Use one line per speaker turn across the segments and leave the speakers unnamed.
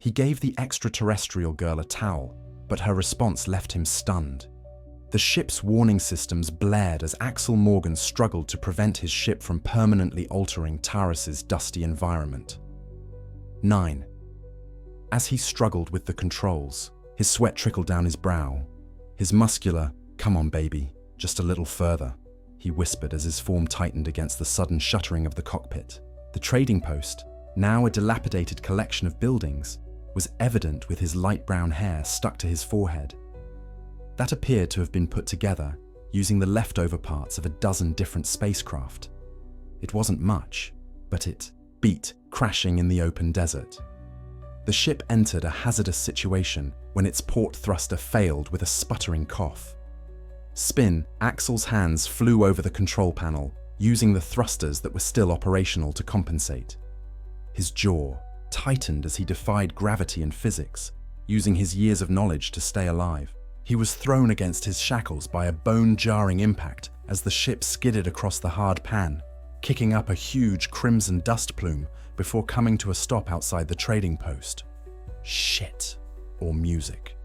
He gave the extraterrestrial girl a towel, but her response left him stunned. The ship's warning systems blared as Axel Morgan struggled to prevent his ship from permanently altering Taurus's dusty environment. 9. As he struggled with the controls, his sweat trickled down his brow. His muscular, "Come on, baby, just a little further," he whispered as his form tightened against the sudden shuttering of the cockpit. The trading post, now a dilapidated collection of buildings, was evident with his light brown hair stuck to his forehead. That appeared to have been put together using the leftover parts of a dozen different spacecraft. It wasn't much, but it beat crashing in the open desert. The ship entered a hazardous situation when its port thruster failed with a sputtering cough. Axel's hands flew over the control panel, using the thrusters that were still operational to compensate. His jaw tightened as he defied gravity and physics, using his years of knowledge to stay alive. He was thrown against his shackles by a bone-jarring impact as the ship skidded across the hard pan, kicking up a huge crimson dust plume before coming to a stop outside the trading post. Shit, or music.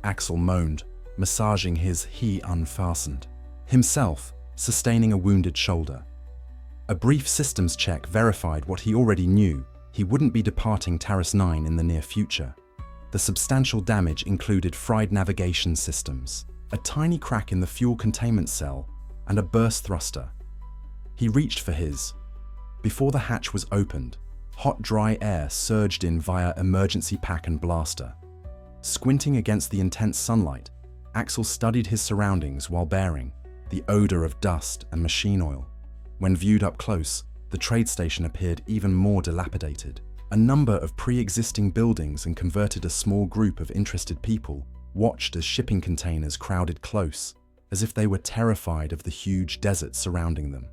Axel moaned, massaging he unfastened, himself sustaining a wounded shoulder. A brief systems check verified what he already knew: he wouldn't be departing Taurus 9 in the near future. The substantial damage included fried navigation systems, a tiny crack in the fuel containment cell, and a burst thruster. He reached for his. Before the hatch was opened, hot, dry air surged in via emergency pack and blaster. Squinting against the intense sunlight, Axel studied his surroundings while bearing the odor of dust and machine oil. When viewed up close, the trade station appeared even more dilapidated. A number of pre-existing buildings and converted a small group of interested people watched as shipping containers crowded close, as if they were terrified of the huge desert surrounding them.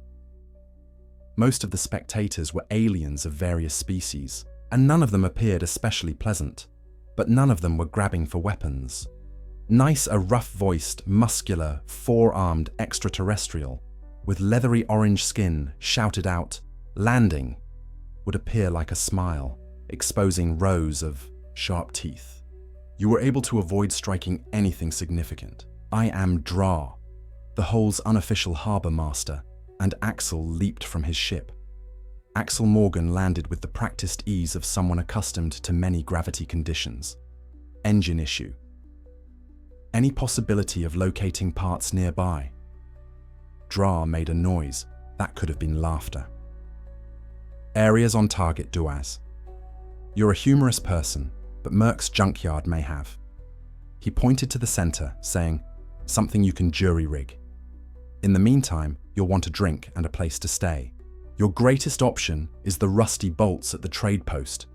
Most of the spectators were aliens of various species, and none of them appeared especially pleasant, but none of them were grabbing for weapons. Nice, a rough-voiced, muscular, four-armed extraterrestrial with leathery orange skin shouted out, "Landing," would appear like a smile, exposing rows of sharp teeth. You were able to avoid striking anything significant. "I am Dra, the Hole's unofficial harbor master," and Axel leaped from his ship. Axel Morgan landed with the practiced ease of someone accustomed to many gravity conditions. Engine issue. Any possibility of locating parts nearby? Dra made a noise that could have been laughter. Areas on target, Duaz. You're a humorous person, but Merck's junkyard may have. He pointed to the center, saying, "Something you can jury-rig. In the meantime, you'll want a drink and a place to stay. Your greatest option is the rusty bolts at the trade post.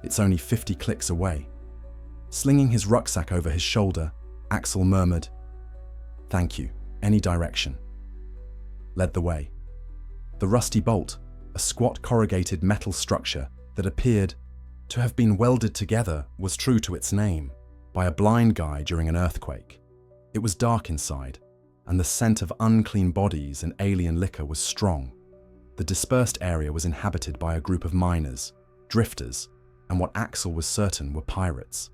It's only 50 clicks away." Slinging his rucksack over his shoulder, Axel murmured, "Thank you, any direction." Led the way. The rusty bolt, a squat corrugated metal structure that appeared to have been welded together, was true to its name, by a blind guy during an earthquake. It was dark inside, and the scent of unclean bodies and alien liquor was strong. The dispersed area was inhabited by a group of miners, drifters, and what Axel was certain were pirates.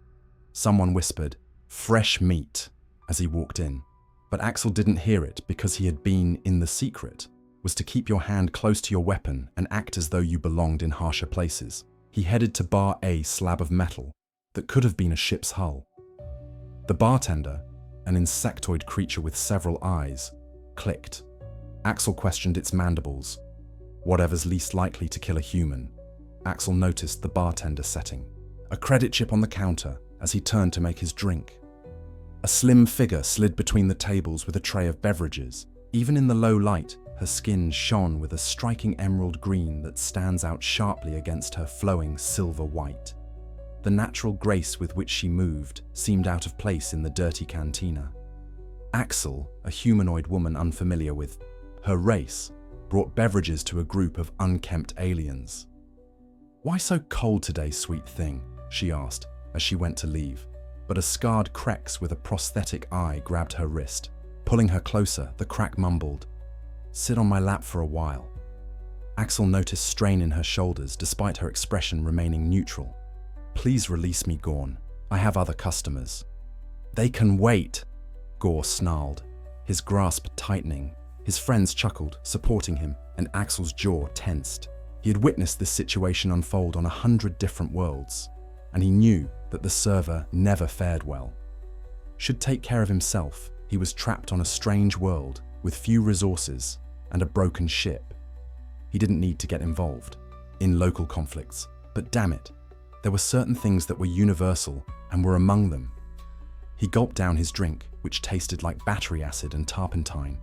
Someone whispered, "Fresh meat," as he walked in, but Axel didn't hear it because he had been in the secret, was to keep your hand close to your weapon and act as though you belonged in harsher places. He headed to Bar A, slab of metal that could have been a ship's hull. The bartender, an insectoid creature with several eyes, clicked. Axel questioned its mandibles. Whatever's least likely to kill a human. Axel noticed the bartender setting. A credit chip on the counter as he turned to make his drink. A slim figure slid between the tables with a tray of beverages. Even in the low light, her skin shone with a striking emerald green that stands out sharply against her flowing silver white. The natural grace with which she moved seemed out of place in the dirty cantina. Axel, a humanoid woman unfamiliar with her race, brought beverages to a group of unkempt aliens. "Why so cold today, sweet thing?" she asked as she went to leave, but a scarred Krex with a prosthetic eye grabbed her wrist. Pulling her closer, the crack mumbled, "Sit on my lap for a while." Axel noticed strain in her shoulders despite her expression remaining neutral. Please release me, Gorn. I have other customers. They can wait, Gore snarled, his grasp tightening. His friends chuckled, supporting him, and Axel's jaw tensed. He had witnessed this situation unfold on 100 different worlds, and he knew that the server never fared well. Should take care of himself, he was trapped on a strange world with few resources and a broken ship. He didn't need to get involved in local conflicts, but damn it, there were certain things that were universal and were among them. He gulped down his drink, which tasted like battery acid and turpentine,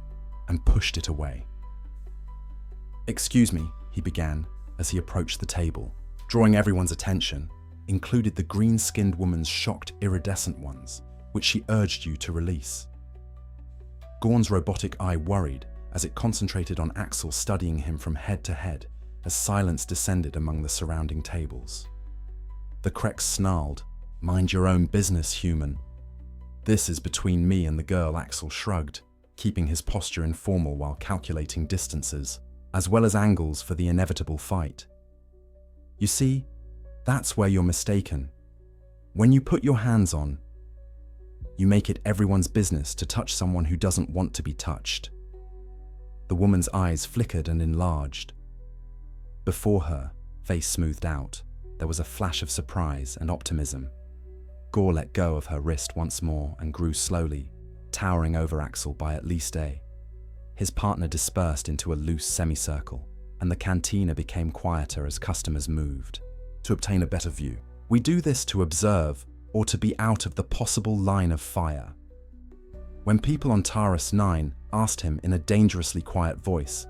and pushed it away. "Excuse me," he began as he approached the table, drawing everyone's attention, included the green-skinned woman's shocked iridescent ones, which she urged you to release. Gorn's robotic eye worried as it concentrated on Axel, studying him from head to head as silence descended among the surrounding tables. The Krex snarled, "Mind your own business, human." "This is between me and the girl," Axel shrugged, keeping his posture informal while calculating distances, as well as angles for the inevitable fight. "You see, that's where you're mistaken. When you put your hands on, you make it everyone's business to touch someone who doesn't want to be touched." The woman's eyes flickered and enlarged. Before her face smoothed out, there was a flash of surprise and optimism. Gore let go of her wrist once more and grew slowly, towering over Axel by at least a. His partner dispersed into a loose semicircle, and the cantina became quieter as customers moved. To obtain a better view, we do this to observe or to be out of the possible line of fire. When people on Taurus 9 asked him in a dangerously quiet voice,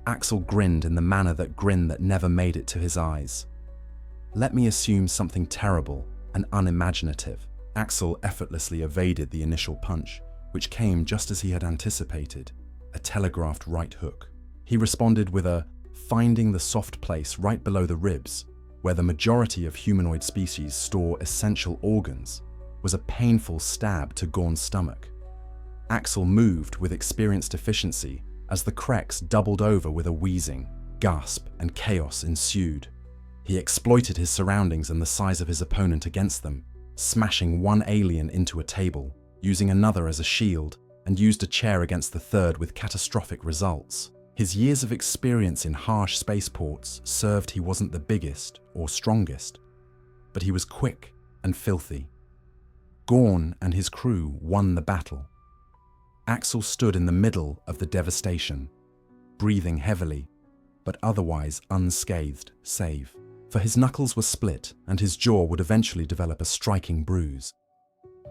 Axel grinned in the manner that grin that never made it to his eyes. "Let me assume something terrible and unimaginative." Axel effortlessly evaded the initial punch, which came just as he had anticipated, a telegraphed right hook. He responded with a finding the soft place right below the ribs, where the majority of humanoid species store essential organs, was a painful stab to Gorn's stomach. Axel moved with experienced efficiency as the Krex doubled over with a wheezing, gasp, and chaos ensued. He exploited his surroundings and the size of his opponent against them, smashing one alien into a table, using another as a shield, and used a chair against the third with catastrophic results. His years of experience in harsh spaceports served. He wasn't the biggest or strongest, but he was quick and filthy. Gorn and his crew won the battle. Axel stood in the middle of the devastation, breathing heavily, but otherwise unscathed, save for his knuckles were split and his jaw would eventually develop a striking bruise.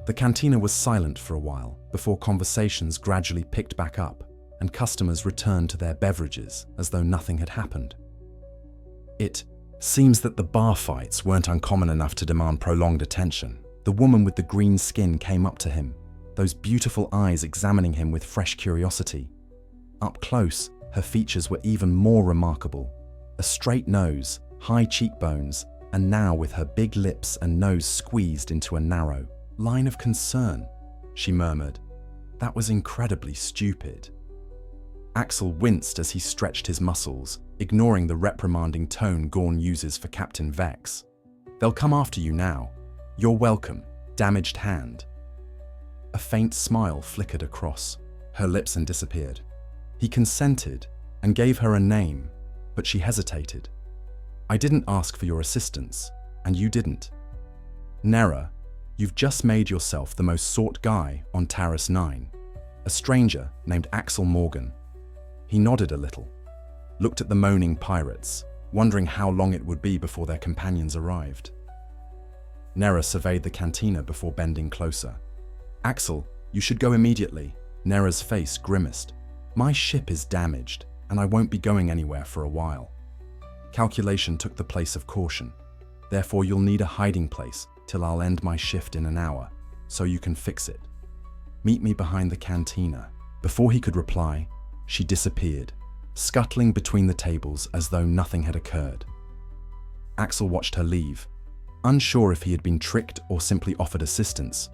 The cantina was silent for a while before conversations gradually picked back up and customers returned to their beverages as though nothing had happened. It seems that the bar fights weren't uncommon enough to demand prolonged attention. The woman with the green skin came up to him, those beautiful eyes examining him with fresh curiosity. Up close, her features were even more remarkable. A straight nose, high cheekbones, and now with her big lips and nose squeezed into a narrow line of concern, she murmured. That was incredibly stupid. Axel winced as he stretched his muscles, ignoring the reprimanding tone Gorn uses for Captain Vex. "They'll come after you now. You're welcome, damaged hand." A faint smile flickered across her lips and disappeared. He consented and gave her a name, but she hesitated. "I didn't ask for your assistance, and you didn't. Nera, you've just made yourself the most sought guy on Taurus 9, a stranger named Axel Morgan." He nodded a little, looked at the moaning pirates, wondering how long it would be before their companions arrived. Nera surveyed the cantina before bending closer. "Axel, you should go immediately." Nera's face grimaced. "My ship is damaged, and I won't be going anywhere for a while." Calculation took the place of caution. "Therefore you'll need a hiding place till I'll end my shift in an hour, so you can fix it. Meet me behind the cantina." Before he could reply, she disappeared, scuttling between the tables as though nothing had occurred. Axel watched her leave, unsure if he had been tricked or simply offered assistance.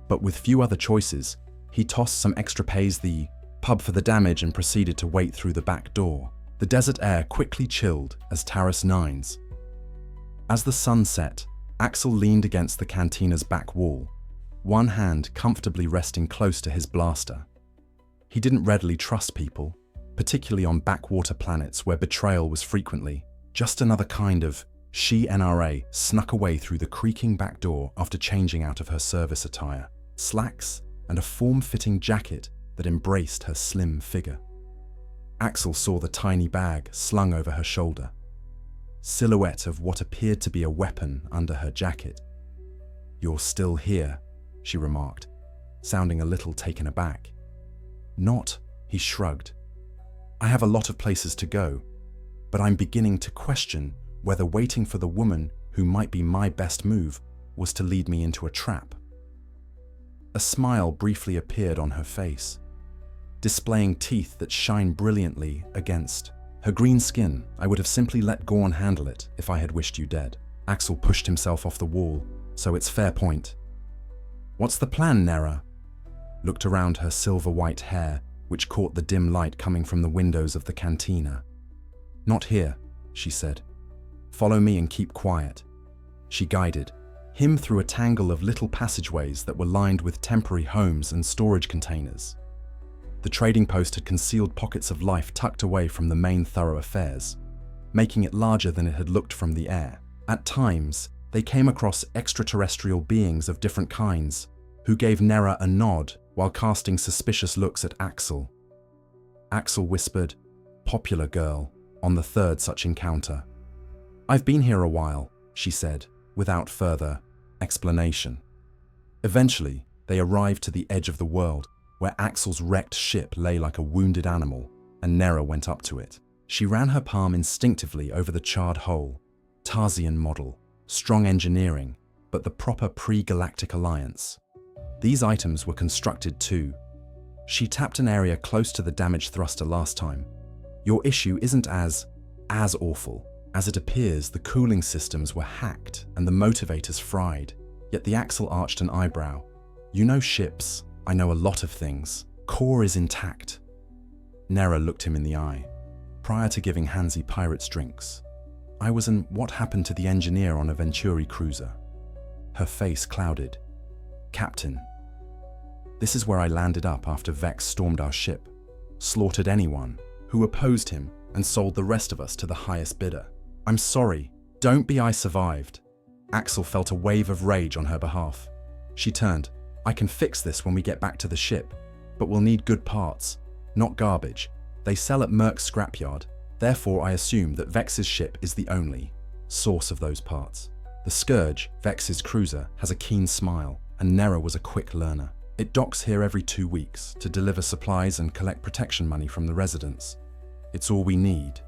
But with few other choices, he tossed some extra pays the pub for the damage and proceeded to wait through the back door. The desert air quickly chilled as Taurus 9's. As the sun set, Axel leaned against the cantina's back wall, one hand comfortably resting close to his blaster. He didn't readily trust people, particularly on backwater planets where betrayal was frequently just another kind of she-NRA snuck away through the creaking back door after changing out of her service attire, slacks, and a form-fitting jacket that embraced her slim figure. Axel saw the tiny bag slung over her shoulder, silhouette of what appeared to be a weapon under her jacket. "You're still here," she remarked, sounding a little taken aback. "Not," he shrugged. "I have a lot of places to go, but I'm beginning to question whether waiting for the woman who might be my best move was to lead me into a trap." A smile briefly appeared on her face, displaying teeth that shine brilliantly against her green skin. "I would have simply let Gorn handle it if I had wished you dead." Axel pushed himself off the wall, "So it's fair point." "What's the plan, Nera?" Looked around her silver-white hair, which caught the dim light coming from the windows of the cantina. "Not here," she said. "Follow me and keep quiet." She guided him through a tangle of little passageways that were lined with temporary homes and storage containers. The trading post had concealed pockets of life tucked away from the main thoroughfares, making it larger than it had looked from the air. At times, they came across extraterrestrial beings of different kinds, who gave Nera a nod while casting suspicious looks at Axel. Axel whispered, "Popular girl," on the third such encounter. "I've been here a while," she said, without further explanation. Eventually, they arrived to the edge of the world, where Axel's wrecked ship lay like a wounded animal, and Nera went up to it. She ran her palm instinctively over the charred hull. Tarsian model, strong engineering, but the proper pre-galactic alliance. These items were constructed too. She tapped an area close to the damaged thruster last time. "Your issue isn't as awful. As it appears, the cooling systems were hacked and the motivators fried." Yet the Axel arched an eyebrow. "You know ships. I know a lot of things. Core is intact." Nera looked him in the eye. "Prior to giving Hansi pirates drinks, I was in what happened to the engineer on a Venturi cruiser." Her face clouded. "Captain. This is where I landed up after Vex stormed our ship, slaughtered anyone who opposed him, and sold the rest of us to the highest bidder. I'm sorry. Don't be I survived." Axel felt a wave of rage on her behalf. She turned. "I can fix this when we get back to the ship, but we'll need good parts, not garbage. They sell at Merck's scrapyard. Therefore, I assume that Vex's ship is the only source of those parts." The Scourge, Vex's cruiser, has a keen smile, and Nera was a quick learner. "It docks here every 2 weeks to deliver supplies and collect protection money from the residents. It's all we need.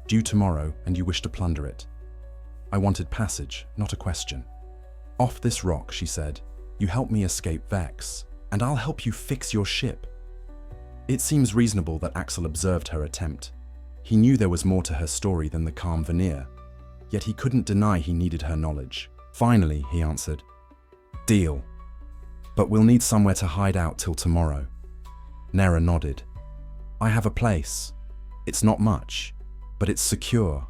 Due tomorrow, and you wish to plunder it." I wanted passage, not a question. "Off this rock," she said. "You help me escape Vex, and I'll help you fix your ship." It seems reasonable that Axel observed her attempt. He knew there was more to her story than the calm veneer, yet he couldn't deny he needed her knowledge. "Finally," he answered. "Deal. But we'll need somewhere to hide out till tomorrow." Nera nodded. "I have a place. It's not much, but it's secure."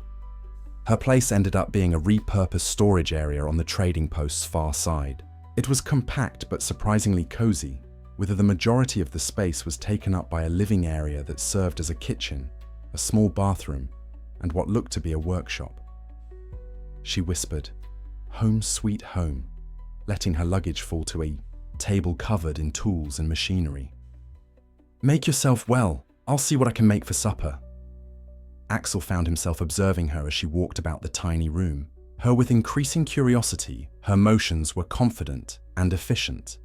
Her place ended up being a repurposed storage area on the trading post's far side. It was compact but surprisingly cozy, with the majority of the space was taken up by a living area that served as a kitchen, a small bathroom, and what looked to be a workshop. She whispered, "Home sweet home," letting her luggage fall to a table covered in tools and machinery. "Make yourself well. I'll see what I can make for supper." Axel found himself observing her as she walked about the tiny room. Her with increasing curiosity, her motions were confident and efficient.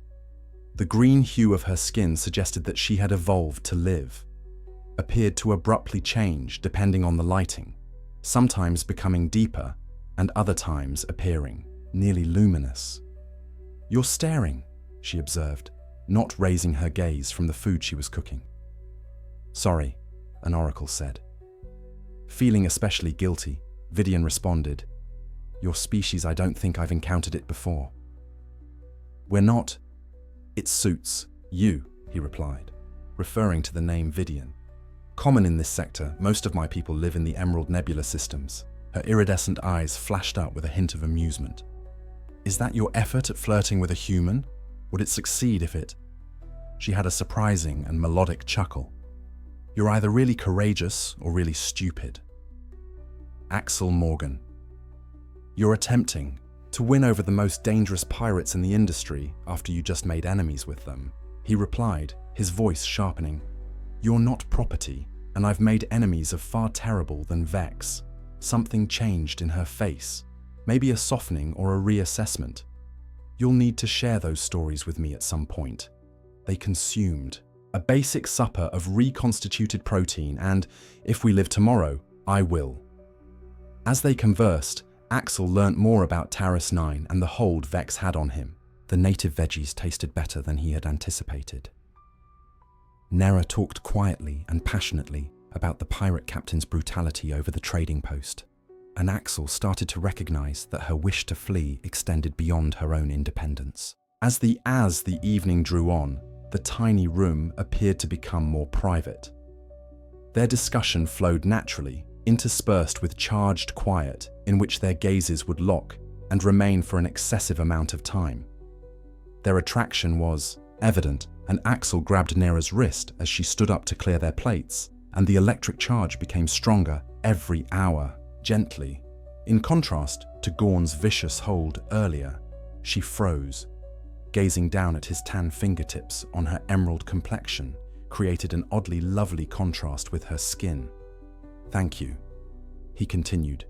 The green hue of her skin suggested that she had evolved to live, appeared to abruptly change depending on the lighting, sometimes becoming deeper and other times appearing nearly luminous. "You're staring," she observed, not raising her gaze from the food she was cooking. "Sorry," an oracle said. Feeling especially guilty, Vidian responded, "Your species, I don't think I've encountered it before." "We're not. It suits you," he replied, referring to the name Vidian. "Common in this sector, most of my people live in the Emerald Nebula systems." Her iridescent eyes flashed up with a hint of amusement. Is that your effort at flirting with a human? Would it succeed if it... She had a surprising and melodic chuckle. You're either really courageous or really stupid. Axel Morgan. You're attempting to win over the most dangerous pirates in the industry after you just made enemies with them. He replied, his voice sharpening. You're not property, and I've made enemies of far terrible than Vex. Something changed in her face. Maybe a softening or a reassessment. You'll need to share those stories with me at some point. They consumed a basic supper of reconstituted protein, and if we live tomorrow, I will. As they conversed, Axel learnt more about Taurus 9 and the hold Vex had on him. The native veggies tasted better than he had anticipated. Nera talked quietly and passionately about the pirate captain's brutality over the trading post, and Axel started to recognize that her wish to flee extended beyond her own independence. As the evening drew on, the tiny room appeared to become more private. Their discussion flowed naturally, interspersed with charged quiet in which their gazes would lock and remain for an excessive amount of time. Their attraction was evident, and Axel grabbed Nera's wrist as she stood up to clear their plates, and the electric charge became stronger every hour, gently. In contrast to Gorn's vicious hold earlier, she froze. Gazing down at his tan fingertips on her emerald complexion created an oddly lovely contrast with her skin. Thank you, he continued.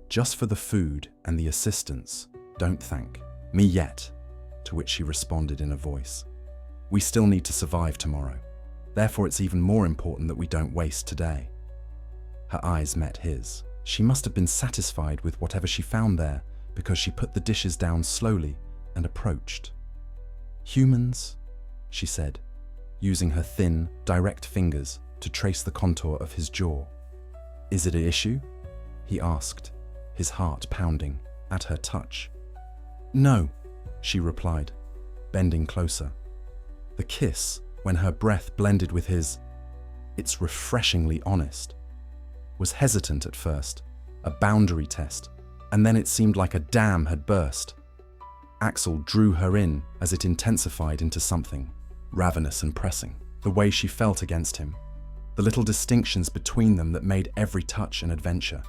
Just for the food and the assistance, don't thank me yet, to which she responded in a voice. We still need to survive tomorrow. Therefore, it's even more important that we don't waste today. Her eyes met his. She must have been satisfied with whatever she found there, because she put the dishes down slowly and approached. Humans, she said, using her thin, direct fingers to trace the contour of his jaw. Is it an issue? He asked, his heart pounding at her touch. No, she replied, bending closer. The kiss, when her breath blended with his, it's refreshingly honest, was hesitant at first, a boundary test, and then it seemed like a dam had burst. Axel drew her in as it intensified into something ravenous and pressing, the way she felt against him, the little distinctions between them that made every touch an adventure.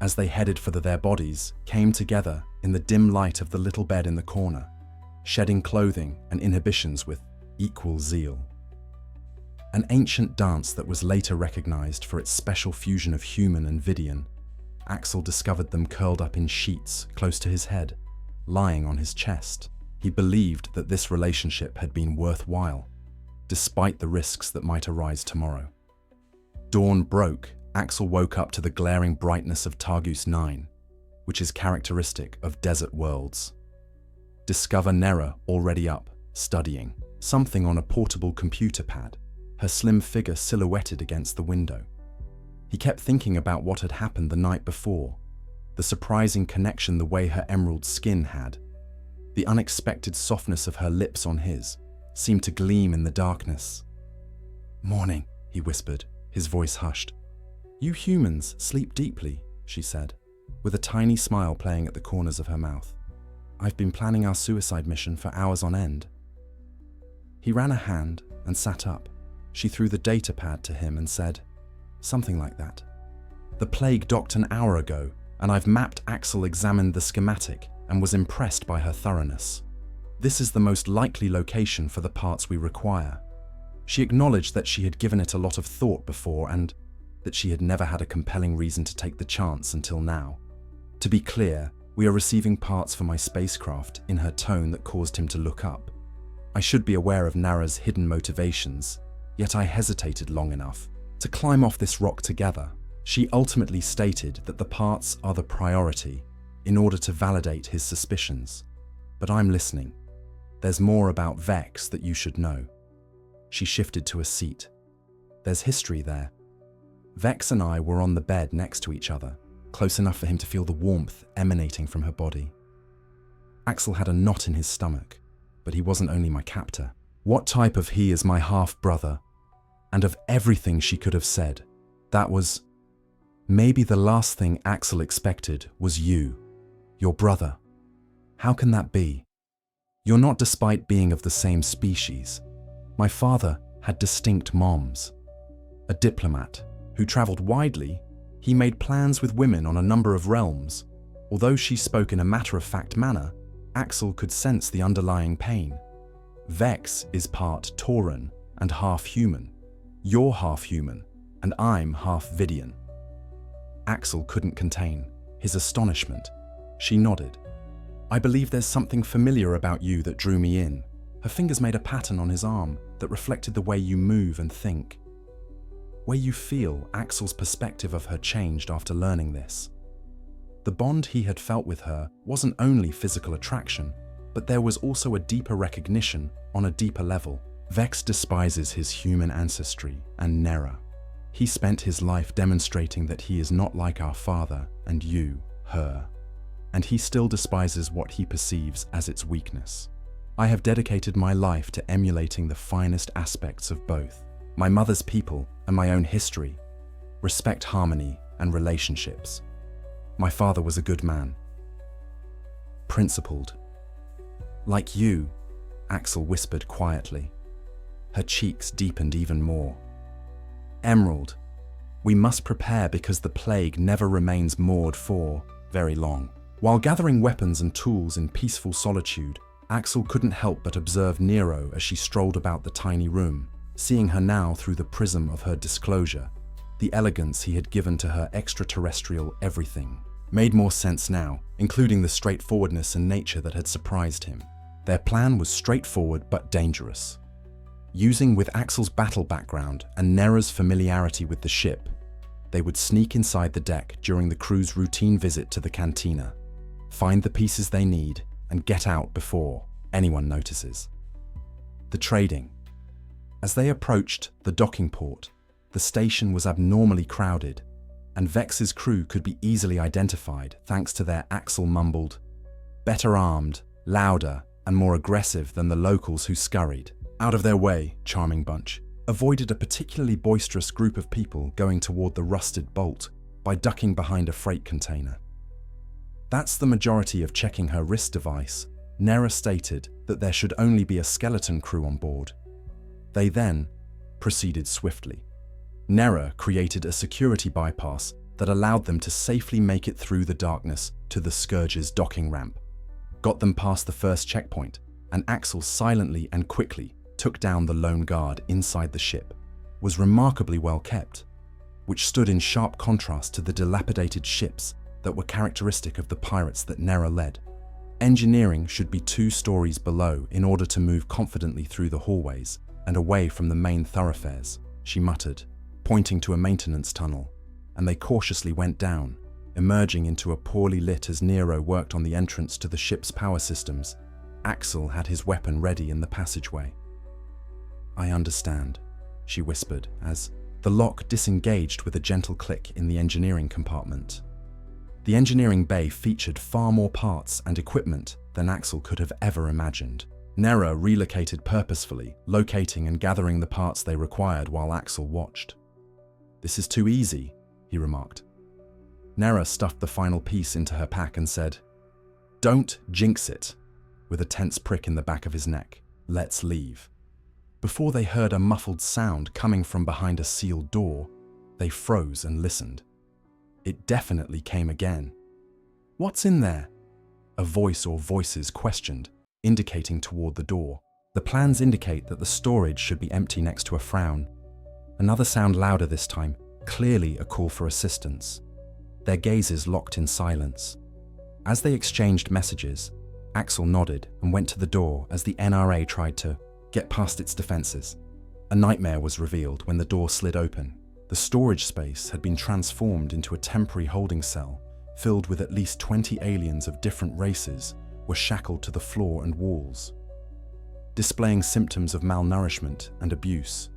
As they headed for their bodies, came together in the dim light of the little bed in the corner, shedding clothing and inhibitions with equal zeal. An ancient dance that was later recognized for its special fusion of human and Vidian. Axel discovered them curled up in sheets close to his head, lying on his chest. He believed that this relationship had been worthwhile, despite the risks that might arise tomorrow. Dawn broke. Axel woke up to the glaring brightness of Targus 9, which is characteristic of desert worlds. Discover Nera already up, studying, something on a portable computer pad, her slim figure silhouetted against the window. He kept thinking about what had happened the night before, the surprising connection the way her emerald skin had. The unexpected softness of her lips on his seemed to gleam in the darkness. Morning, he whispered, his voice hushed. You humans sleep deeply, she said, with a tiny smile playing at the corners of her mouth. I've been planning our suicide mission for hours on end. He ran a hand and sat up. She threw the data pad to him and said, something like that. The plague docked an hour ago, and I've mapped. Axel examined the schematic and was impressed by her thoroughness. This is the most likely location for the parts we require. She acknowledged that she had given it a lot of thought before and that she had never had a compelling reason to take the chance until now. To be clear, we are receiving parts for my spacecraft, in her tone that caused him to look up. I should be aware of Nara's hidden motivations, yet I hesitated long enough to climb off this rock together. She ultimately stated that the parts are the priority in order to validate his suspicions. But I'm listening. There's more about Vex that you should know. She shifted to a seat. There's history there. Vex and I were on the bed next to each other, close enough for him to feel the warmth emanating from her body. Axel had a knot in his stomach, but he wasn't only my captor. What type of he is my half-brother? And of everything she could have said, that was... Maybe the last thing Axel expected was you, your brother. How can that be? You're not despite being of the same species. My father had distinct moms. A diplomat who traveled widely, he made plans with women on a number of realms. Although she spoke in a matter-of-fact manner, Axel could sense the underlying pain. Vex is part Tauran and half human. You're half human, and I'm half Vidian. Axel couldn't contain his astonishment. She nodded. I believe there's something familiar about you that drew me in. Her fingers made a pattern on his arm that reflected the way you move and think. Where you feel, Axel's perspective of her changed after learning this. The bond he had felt with her wasn't only physical attraction, but there was also a deeper recognition on a deeper level. Vex despises his human ancestry and Nera. He spent his life demonstrating that he is not like our father and you, her. And he still despises what he perceives as its weakness. I have dedicated my life to emulating the finest aspects of both, my mother's people and my own history, respect, harmony, and relationships. My father was a good man. Principled. Like you, Axel whispered quietly. Her cheeks deepened even more. Emerald, we must prepare because the plague never remains moored for very long. While gathering weapons and tools in peaceful solitude, Axel couldn't help but observe Nero as she strolled about the tiny room, seeing her now through the prism of her disclosure. The elegance he had given to her extraterrestrial everything made more sense now, including the straightforwardness and nature that had surprised him. Their plan was straightforward but dangerous. Using with Axel's battle background and Nera's familiarity with the ship, they would sneak inside the deck during the crew's routine visit to the cantina, find the pieces they need, and get out before anyone notices. The trading. As they approached the docking port, the station was abnormally crowded, and Vex's crew could be easily identified thanks to their Axel mumbled, better armed, louder, and more aggressive than the locals who scurried out of their way. Charming bunch avoided a particularly boisterous group of people going toward the rusted bolt by ducking behind a freight container. That's the majority of checking her wrist device. Nera stated that there should only be a skeleton crew on board. They then proceeded swiftly. Nera created a security bypass that allowed them to safely make it through the darkness to the Scourge's docking ramp, got them past the first checkpoint, and Axel silently and quickly took down the lone guard inside the ship. Was remarkably well kept, which stood in sharp contrast to the dilapidated ships that were characteristic of the pirates that Nera led. Engineering should be 2 stories below in order to move confidently through the hallways and away from the main thoroughfares, she muttered, pointing to a maintenance tunnel, and they cautiously went down, emerging into a poorly lit as Nero worked on the entrance to the ship's power systems. Axel had his weapon ready in the passageway. I understand, she whispered as the lock disengaged with a gentle click in the engineering compartment. The engineering bay featured far more parts and equipment than Axel could have ever imagined. Nera relocated purposefully, locating and gathering the parts they required while Axel watched. This is too easy, he remarked. Nera stuffed the final piece into her pack and said, Don't jinx it, with a tense prick in the back of his neck. Let's leave. Before they heard a muffled sound coming from behind a sealed door, they froze and listened. It definitely came again. What's in there? A voice or voices questioned, indicating toward the door. The plans indicate that the storage should be empty next to a frown. Another sound louder this time, clearly a call for assistance. Their gazes locked in silence. As they exchanged messages, Axel nodded and went to the door as the NRA tried to get past its defenses. A nightmare was revealed when the door slid open. The storage space had been transformed into a temporary holding cell filled with at least 20 aliens of different races were shackled to the floor and walls, displaying symptoms of malnourishment and abuse.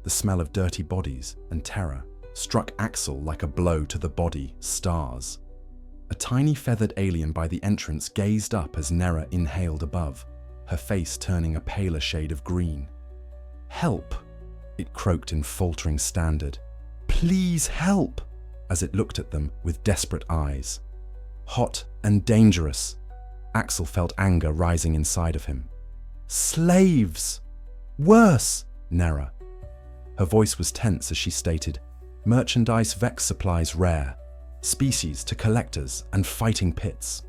The smell of dirty bodies and terror struck Axel like a blow to the body stars. A tiny feathered alien by the entrance gazed up as Nera inhaled above, her face turning a paler shade of green. Help, it croaked in faltering standard. Please help, as it looked at them with desperate eyes. Hot and dangerous. Axel felt anger rising inside of him. Slaves! Worse! Nera. Her voice was tense as she stated, merchandise Vex supplies rare, species to collectors and fighting pits.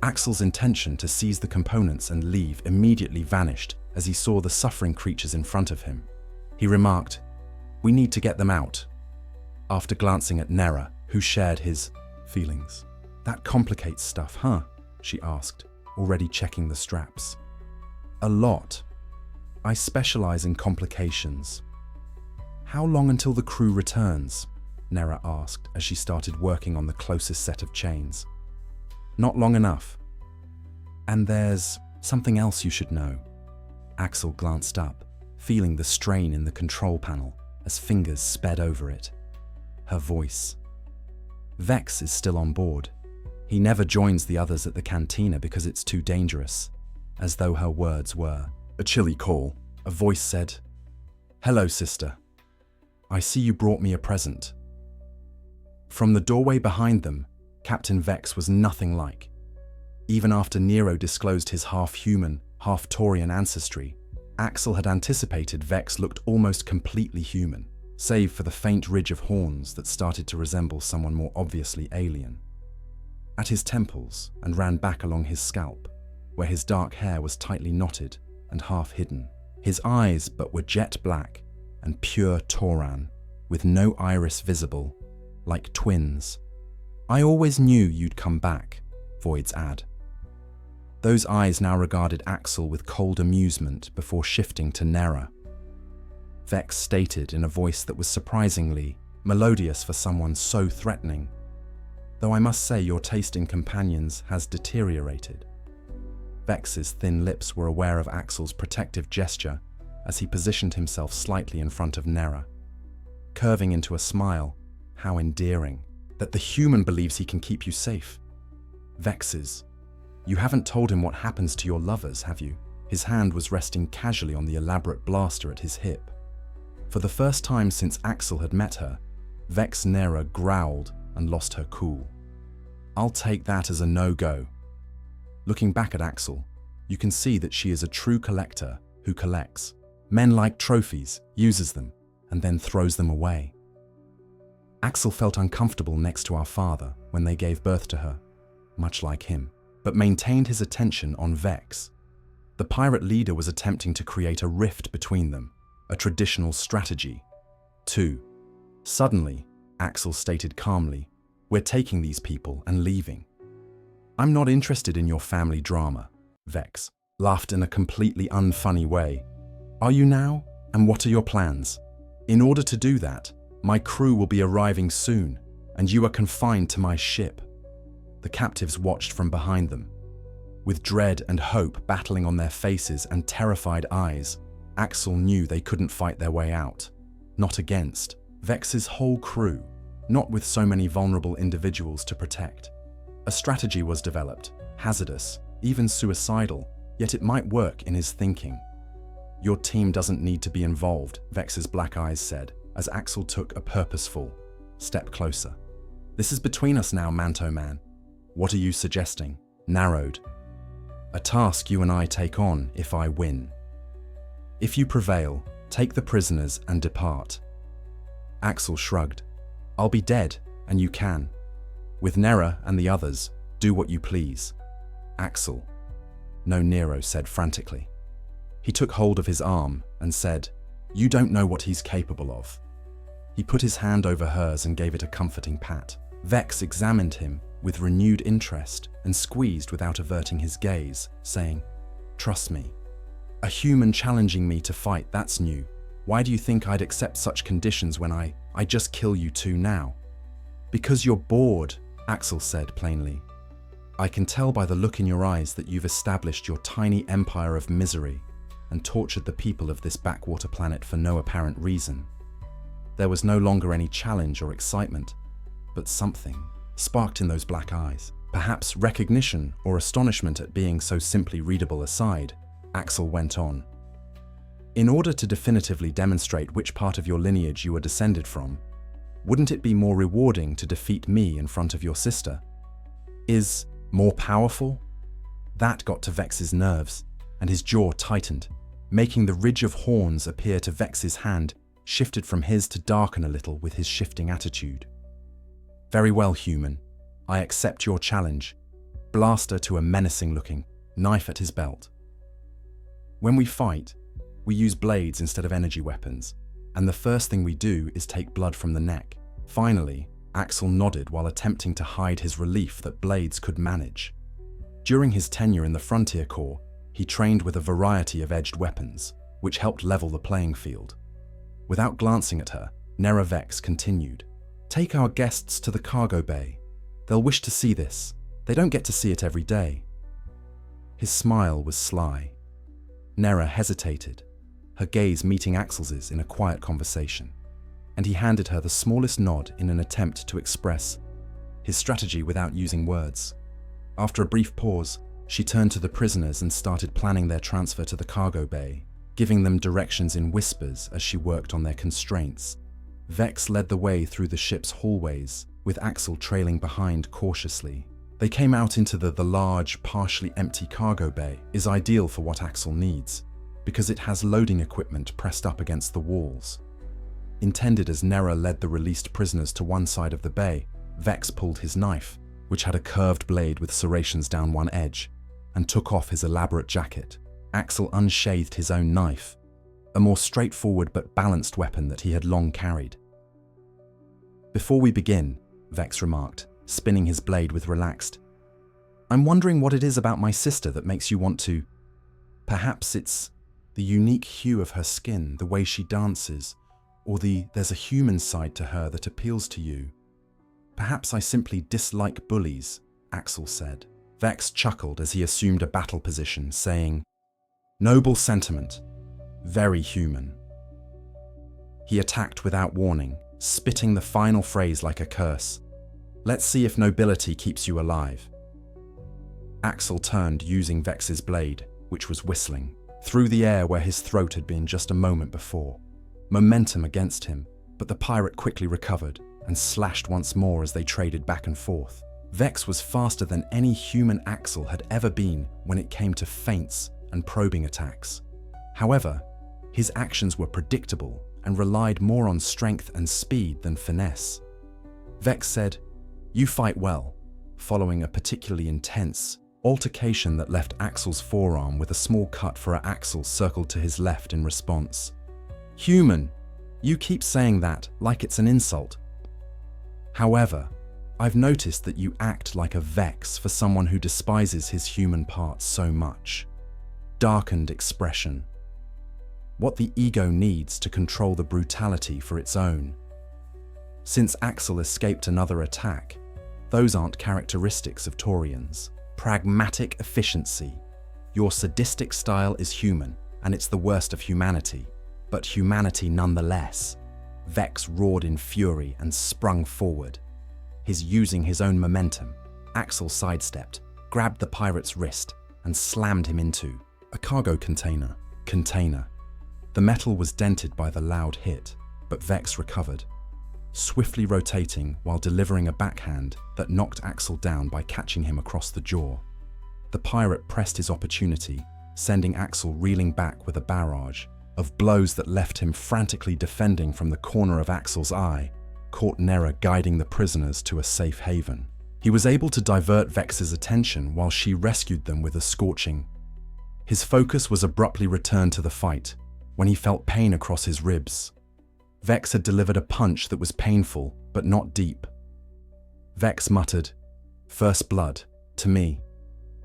Axel's intention to seize the components and leave immediately vanished as he saw the suffering creatures in front of him. He remarked, "We need to get them out," after glancing at Nera, who shared his feelings. "That complicates stuff, huh?" she asked, already checking the straps. "A lot. I specialize in complications." "How long until the crew returns?" Nera asked as she started working on the closest set of chains. "Not long enough. And there's something else you should know." Axel glanced up, feeling the strain in the control panel as fingers sped over it. Her voice. "Vex is still on board. He never joins the others at the cantina because it's too dangerous." As though her words were a chilly call, a voice said, "Hello, sister. I see you brought me a present." From the doorway behind them, Captain Vex was nothing like. Even after Nero disclosed his half-human, half-Taurian ancestry, Axel had anticipated Vex looked almost completely human, save for the faint ridge of horns that started to resemble someone more obviously alien. At his temples and ran back along his scalp, where his dark hair was tightly knotted and half hidden. His eyes but were jet black and pure Tauran, with no iris visible, like twins. "I always knew you'd come back," Voids add. Those eyes now regarded Axel with cold amusement before shifting to Nera. Vex stated in a voice that was surprisingly melodious for someone so threatening. "Though I must say your taste in companions has deteriorated." Vex's thin lips were aware of Axel's protective gesture as he positioned himself slightly in front of Nera. Curving into a smile, how endearing, that the human believes he can keep you safe. Vex's. "You haven't told him what happens to your lovers, have you?" His hand was resting casually on the elaborate blaster at his hip. For the first time since Axel had met her, Vex Nera growled and lost her cool. "I'll take that as a no-go." Looking back at Axel, you can see that she is a true collector who collects. Men like trophies, uses them, and then throws them away. Axel felt uncomfortable next to our father when they gave birth to her, much like him, but maintained his attention on Vex. The pirate leader was attempting to create a rift between them, a traditional strategy. 2. Suddenly, Axel stated calmly, "We're taking these people and leaving." "I'm not interested in your family drama," Vex laughed in a completely unfunny way. "Are you now? And what are your plans?" "In order to do that, my crew will be arriving soon, and you are confined to my ship." The captives watched from behind them. With dread and hope battling on their faces and terrified eyes, Axel knew they couldn't fight their way out. Not against Vex's whole crew, not with so many vulnerable individuals to protect. A strategy was developed, hazardous, even suicidal, yet it might work in his thinking. "Your team doesn't need to be involved," Vex's black eyes said, as Axel took a purposeful step closer. "This is between us now, Manto Man. What are you suggesting?" Narrowed. "A task you and I take on if I win. If you prevail, take the prisoners and depart." Axel shrugged. "I'll be dead, and you can. With Nera and the others, do what you please." "Axel." No, Nero said frantically. He took hold of his arm and said, "You don't know what he's capable of." He put his hand over hers and gave it a comforting pat. Vex examined him with renewed interest and squeezed without averting his gaze, saying, "Trust me. A human challenging me to fight, that's new. Why do you think I'd accept such conditions when I just kill you two now?" "Because you're bored," Axel said plainly. "I can tell by the look in your eyes that you've established your tiny empire of misery and tortured the people of this backwater planet for no apparent reason." There was no longer any challenge or excitement, but something sparked in those black eyes. Perhaps recognition or astonishment at being so simply readable aside, Axel went on. "In order to definitively demonstrate which part of your lineage you are descended from, wouldn't it be more rewarding to defeat me in front of your sister? Is More powerful? That got to Vex's nerves, and his jaw tightened, making the ridge of horns appear to Vex's hand shifted from his to darken a little with his shifting attitude. Very well, human. I accept your challenge. Blaster to a menacing-looking, knife at his belt. When we fight, we use blades instead of energy weapons, and the first thing we do is take blood from the neck. Finally, Axel nodded while attempting to hide his relief that blades could manage. During his tenure in the Frontier Corps, he trained with a variety of edged weapons, which helped level the playing field. Without glancing at her, Nera Vex continued. Take our guests to the cargo bay. They'll wish to see this. They don't get to see it every day. His smile was sly. Nera hesitated, her gaze meeting Axel's in a quiet conversation, and he handed her the smallest nod in an attempt to express his strategy without using words. After a brief pause, she turned to the prisoners and started planning their transfer to the cargo bay, giving them directions in whispers as she worked on their constraints. Vex led the way through the ship's hallways, with Axel trailing behind cautiously. They came out into the large, partially empty cargo bay is ideal for what Axel needs, because it has loading equipment pressed up against the walls. Intended as Nera led the released prisoners to one side of the bay, Vex pulled his knife, which had a curved blade with serrations down one edge, and took off his elaborate jacket. Axel unsheathed his own knife, a more straightforward but balanced weapon that he had long carried. Before we begin, Vex remarked, spinning his blade with relaxed. I'm wondering what it is about my sister that makes you want to... Perhaps it's the unique hue of her skin, the way she dances, or there's a human side to her that appeals to you. Perhaps I simply dislike bullies, Axel said. Vex chuckled as he assumed a battle position, saying, Noble sentiment. Very human. He attacked without warning, spitting the final phrase like a curse. Let's see if nobility keeps you alive. Axel turned using Vex's blade, which was whistling, through the air where his throat had been just a moment before. Momentum against him, but the pirate quickly recovered and slashed once more as they traded back and forth. Vex was faster than any human Axel had ever been when it came to feints and probing attacks. However, his actions were predictable and relied more on strength and speed than finesse. Vex said, You fight well, following a particularly intense altercation that left Axel's forearm with a small cut for Axel circled to his left in response. Human, you keep saying that like it's an insult. However, I've noticed that you act like a Vex for someone who despises his human parts so much. Darkened expression. What the ego needs to control the brutality for its own. Since Axel escaped another attack, those aren't characteristics of Taurians. Pragmatic efficiency. Your sadistic style is human, and it's the worst of humanity, but humanity nonetheless. Vex roared in fury and sprung forward. Using his own momentum, Axel sidestepped, grabbed the pirate's wrist, and slammed him into a cargo container. The metal was dented by the loud hit, but Vex recovered, swiftly rotating while delivering a backhand that knocked Axel down by catching him across the jaw. The pirate pressed his opportunity, sending Axel reeling back with a barrage of blows that left him frantically defending from the corner of Axel's eye, caught Nera guiding the prisoners to a safe haven. He was able to divert Vex's attention while she rescued them with a scorching. His focus was abruptly returned to the fight when he felt pain across his ribs. Vex had delivered a punch that was painful, but not deep. Vex muttered, First blood, to me,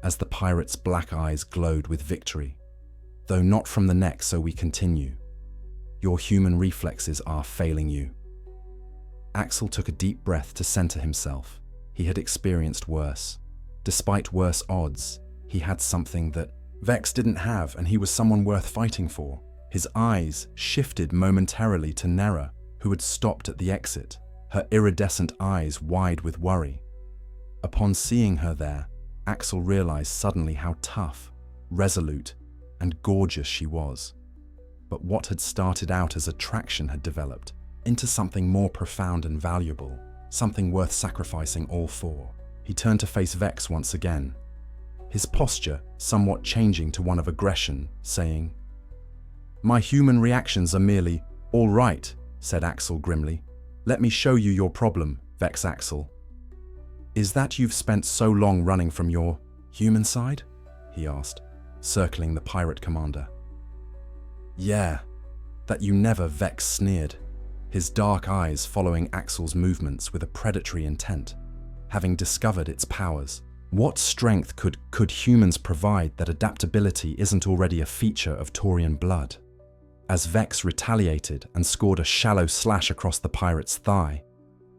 as the pirate's black eyes glowed with victory. Though not from the neck, so we continue. Your human reflexes are failing you. Axel took a deep breath to center himself. He had experienced worse. Despite worse odds, he had something that Vex didn't have, and he was someone worth fighting for. His eyes shifted momentarily to Nera, who had stopped at the exit, her iridescent eyes wide with worry. Upon seeing her there, Axel realized suddenly how tough, resolute, and gorgeous she was. But what had started out as attraction had developed into something more profound and valuable, something worth sacrificing all for. he turned to face Vex once again, his posture somewhat changing to one of aggression, saying, "My human reactions are merely, 'All right,'" said Axel grimly. "Let me show you your problem, Vex Axel." "Is that you've spent so long running from your human side?" he asked, circling the pirate commander. "Yeah, that you never," Vex sneered, his dark eyes following Axel's movements with a predatory intent, having discovered its powers. What strength could humans provide that adaptability isn't already a feature of Taurian blood? As Vex retaliated and scored a shallow slash across the pirate's thigh,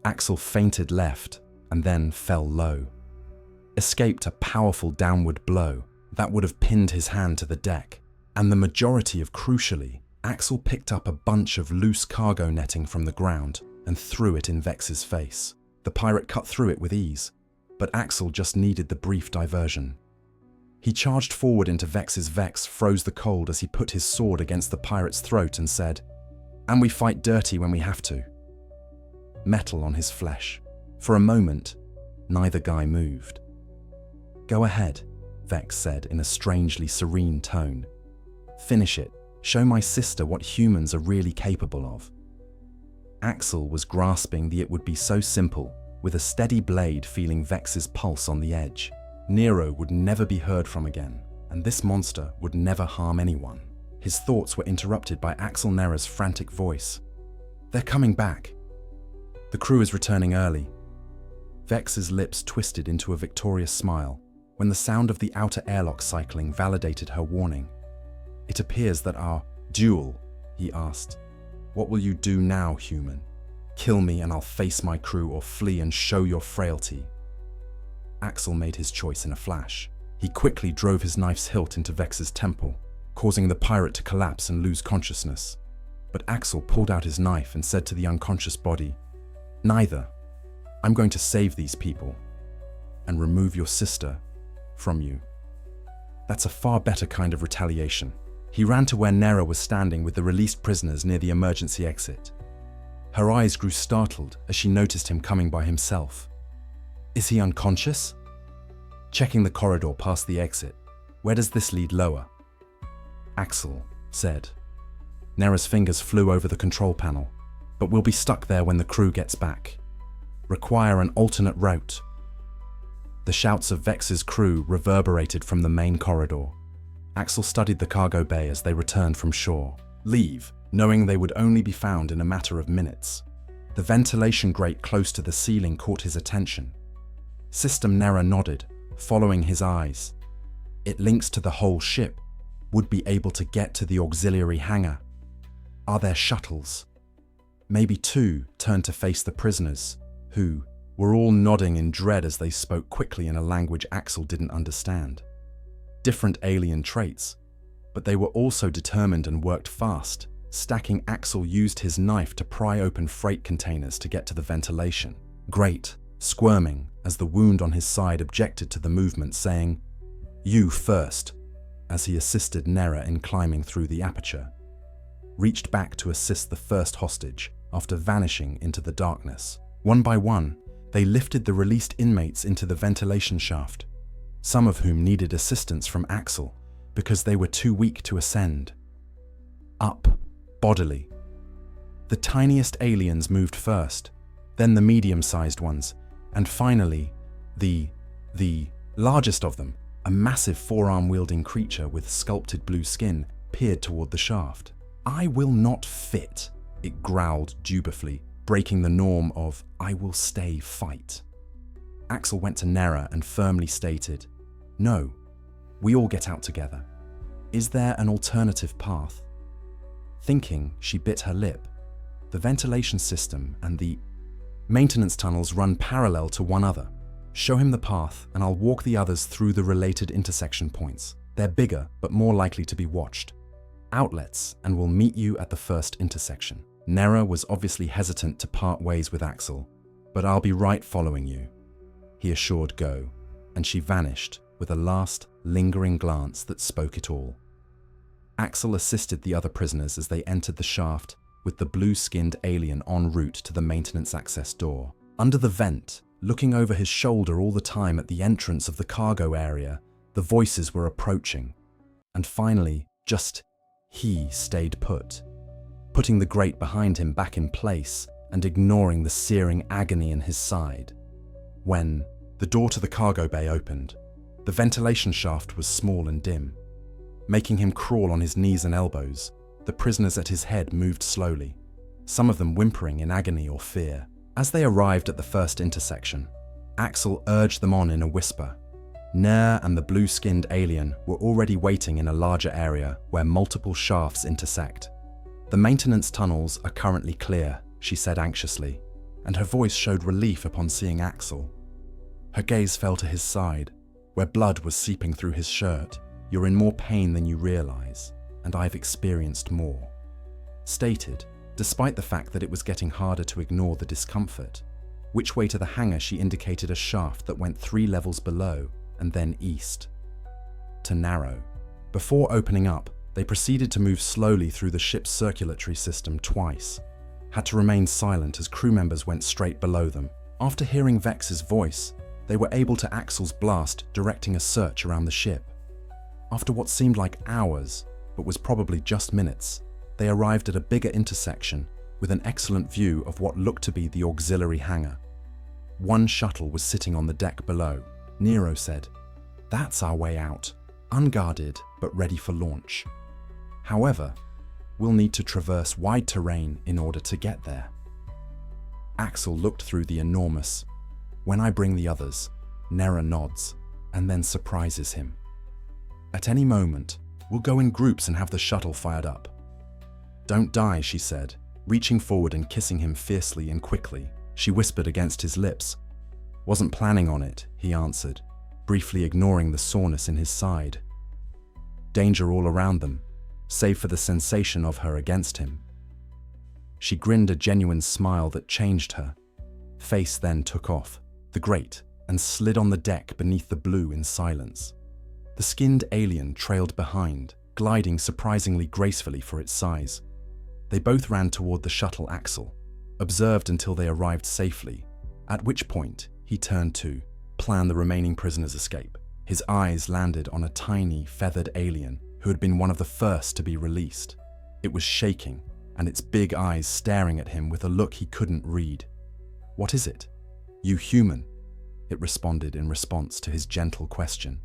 Axel feinted left and then fell low. Escaped a powerful downward blow that would have pinned his hand to the deck, and the majority of crucially, Axel picked up a bunch of loose cargo netting from the ground and threw it in Vex's face. The pirate cut through it with ease, but Axel just needed the brief diversion. He charged forward into Vex's. Vex froze the cold as he put his sword against the pirate's throat and said, "And we fight dirty when we have to." Metal on his flesh. For a moment, neither guy moved. "Go ahead," Vex said in a strangely serene tone. "Finish it. Show my sister what humans are really capable of." Axel was grasping the it would be so simple, with a steady blade feeling Vex's pulse on the edge. Nero would never be heard from again, and this monster would never harm anyone. His thoughts were interrupted by Axel Nera's frantic voice. "They're coming back. The crew is returning early." Vex's lips twisted into a victorious smile when the sound of the outer airlock cycling validated her warning. "It appears that our duel," he asked. "What will you do now, human? Kill me and I'll face my crew, or flee and show your frailty?" Axel made his choice in a flash. He quickly drove his knife's hilt into Vex's temple, causing the pirate to collapse and lose consciousness. But Axel pulled out his knife and said to the unconscious body, "Neither. I'm going to save these people and remove your sister from you." That's a far better kind of retaliation. He ran to where Nera was standing with the released prisoners near the emergency exit. Her eyes grew startled as she noticed him coming by himself. "Is he unconscious?" Checking the corridor past the exit. "Where does this lead lower?" Axel said. Nera's fingers flew over the control panel. "But we'll be stuck there when the crew gets back. Require an alternate route." The shouts of Vex's crew reverberated from the main corridor. Axel studied the cargo bay as they returned from shore. Leave, knowing they would only be found in a matter of minutes. The ventilation grate close to the ceiling caught his attention. System Nera nodded, following his eyes. "It links to the whole ship. Would be able to get to the auxiliary hangar. Are there shuttles?" Maybe two turned to face the prisoners, who were all nodding in dread as they spoke quickly in a language Axel didn't understand. Different alien traits, but they were also determined and worked fast. Stacking, Axel used his knife to pry open freight containers to get to the ventilation. Great, squirming as the wound on his side objected to the movement, saying, "You first," as he assisted Nera in climbing through the aperture. Reached back to assist the first hostage after vanishing into the darkness. One by one, they lifted the released inmates into the ventilation shaft, some of whom needed assistance from Axel because they were too weak to ascend. Up, bodily. The tiniest aliens moved first, then the medium-sized ones, and finally, the largest of them, a massive forearm-wielding creature with sculpted blue skin, peered toward the shaft. "I will not fit," it growled dubiously, breaking the norm of "I will stay fight." Axel went to Nera and firmly stated, "No, we all get out together. Is there an alternative path?" Thinking, she bit her lip. The ventilation system and the maintenance tunnels run parallel to one another. Show him the path and I'll walk the others through the related intersection points. They're bigger, but more likely to be watched. Outlets, and we'll meet you at the first intersection. Nera was obviously hesitant to part ways with Axel, but "I'll be right following you," he assured Go, and she vanished with a last, lingering glance that spoke it all. Axel assisted the other prisoners as they entered the shaft with the blue-skinned alien en route to the maintenance access door. Under the vent, looking over his shoulder all the time at the entrance of the cargo area. The voices were approaching. And finally, he stayed put, putting the grate behind him back in place and ignoring the searing agony in his side. When the door to the cargo bay opened, the ventilation shaft was small and dim. Making him crawl on his knees and elbows, the prisoners at his head moved slowly, some of them whimpering in agony or fear. As they arrived at the first intersection, Axel urged them on in a whisper. Nair and the blue-skinned alien were already waiting in a larger area where multiple shafts intersect. "The maintenance tunnels are currently clear," she said anxiously, and her voice showed relief upon seeing Axel. Her gaze fell to his side, where blood was seeping through his shirt. "You're in more pain than you realize, and I've experienced more," stated, despite the fact that it was getting harder to ignore the discomfort. Which way to the hangar, she indicated a shaft that went 3 levels below and then east. To narrow. Before opening up, they proceeded to move slowly through the ship's circulatory system twice. Had to remain silent as crew members went straight below them. After hearing Vex's voice, they were able to Axel's blast directing a search around the ship. After what seemed like hours, but was probably just minutes, they arrived at a bigger intersection with an excellent view of what looked to be the auxiliary hangar. One shuttle was sitting on the deck below. Nero said, "That's our way out, unguarded but ready for launch. However, we'll need to traverse wide terrain in order to get there." Axel looked through the enormous, "When I bring the others," Nera nods, and then surprises him. "At any moment, we'll go in groups and have the shuttle fired up." "Don't die," she said, reaching forward and kissing him fiercely and quickly. She whispered against his lips. "Wasn't planning on it," he answered, briefly ignoring the soreness in his side. Danger all around them, save for the sensation of her against him. She grinned a genuine smile that changed her. Face then took off the grate and slid on the deck beneath the blue in silence. The skinned alien trailed behind, gliding surprisingly gracefully for its size. They both ran toward the shuttle Axel, observed until they arrived safely, at which point he turned to plan the remaining prisoners' escape. His eyes landed on a tiny, feathered alien who had been one of the first to be released. It was shaking, and its big eyes staring at him with a look he couldn't read. "What is it?" "You human," it responded in response to his gentle question.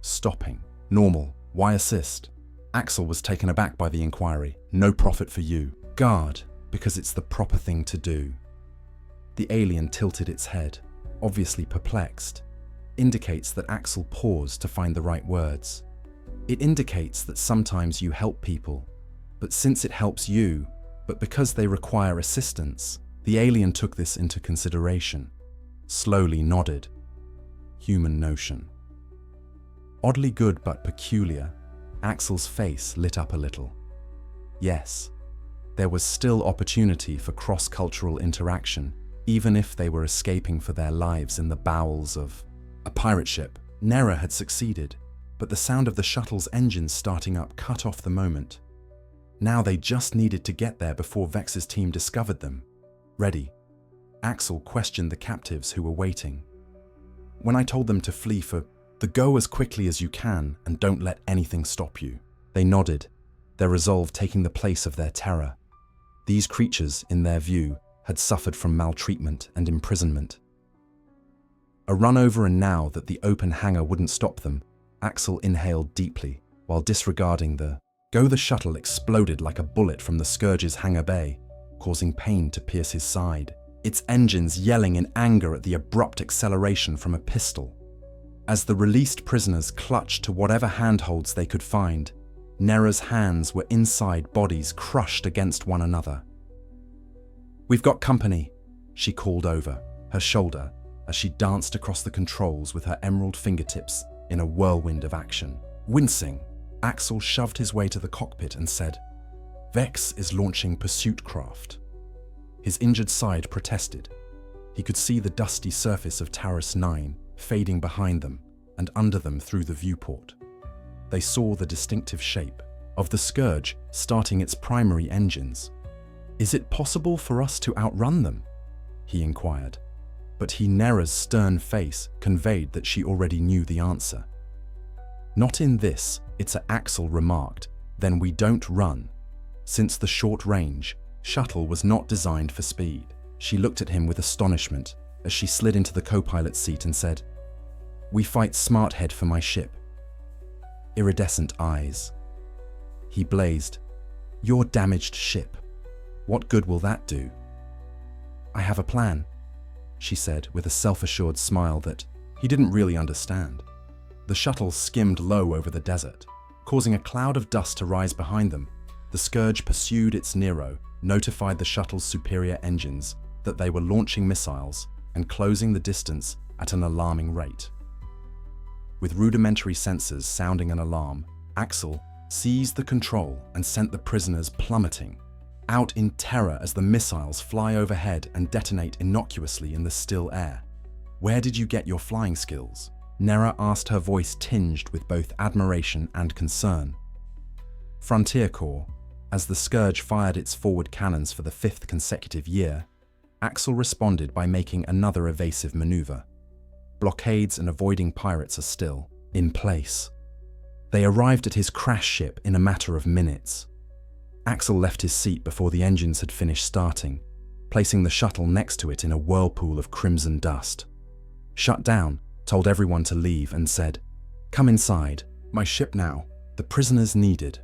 Stopping. "Normal. Why assist?" Axel was taken aback by the inquiry. "No profit for you." "Guard, because it's the proper thing to do." The alien tilted its head, obviously perplexed. Indicates that Axel paused to find the right words. It indicates that sometimes you help people, but since it helps you, but because they require assistance, the alien took this into consideration. Slowly nodded. Human notion. Oddly good but peculiar, Axel's face lit up a little. Yes, there was still opportunity for cross-cultural interaction, even if they were escaping for their lives in the bowels of a pirate ship. Nera had succeeded, but the sound of the shuttle's engines starting up cut off the moment. Now they just needed to get there before Vex's team discovered them. Ready? Axel questioned the captives who were waiting. "When I told them to flee for go as quickly as you can and don't let anything stop you." They nodded, their resolve taking the place of their terror. These creatures, in their view, had suffered from maltreatment and imprisonment. A run over, and now that the open hangar wouldn't stop them, Axel inhaled deeply, while disregarding the shuttle exploded like a bullet from the Scourge's hangar bay, causing pain to pierce his side, its engines yelling in anger at the abrupt acceleration from a pistol. As the released prisoners clutched to whatever handholds they could find, Nera's hands were inside bodies crushed against one another. "We've got company," she called over her shoulder as she danced across the controls with her emerald fingertips in a whirlwind of action. Wincing, Axel shoved his way to the cockpit and said, "Vex is launching pursuit craft." His injured side protested. He could see the dusty surface of Taurus 9 fading behind them and under them through the viewport. They saw the distinctive shape of the Scourge starting its primary engines. "Is it possible for us to outrun them?" he inquired. but Nera's stern face conveyed that she already knew the answer. "Not in this," Axel remarked. "Then we don't run." Since the short-range shuttle was not designed for speed, she looked at him with astonishment as she slid into the co-pilot's seat and said, "We fight Smarthead for my ship." Iridescent eyes. He blazed, "Your damaged ship. What good will that do?" "I have a plan," she said with a self-assured smile that he didn't really understand. The shuttle skimmed low over the desert, causing a cloud of dust to rise behind them. The Scourge pursued its Nero, notified the shuttle's superior engines that they were launching missiles and closing the distance at an alarming rate. With rudimentary sensors sounding an alarm, Axel seized the control and sent the prisoners plummeting, out in terror as the missiles fly overhead and detonate innocuously in the still air. "Where did you get your flying skills?" Nera asked, her voice tinged with both admiration and concern. "Frontier Corps." As the Scourge fired its forward cannons for the 5th consecutive year, Axel responded by making another evasive maneuver. Blockades and avoiding pirates are still in place. They arrived at his crash ship in a matter of minutes. Axel left his seat before the engines had finished starting, placing the shuttle next to it in a whirlpool of crimson dust. Shut down, told everyone to leave, and said, "Come inside, my ship now, the prisoners needed."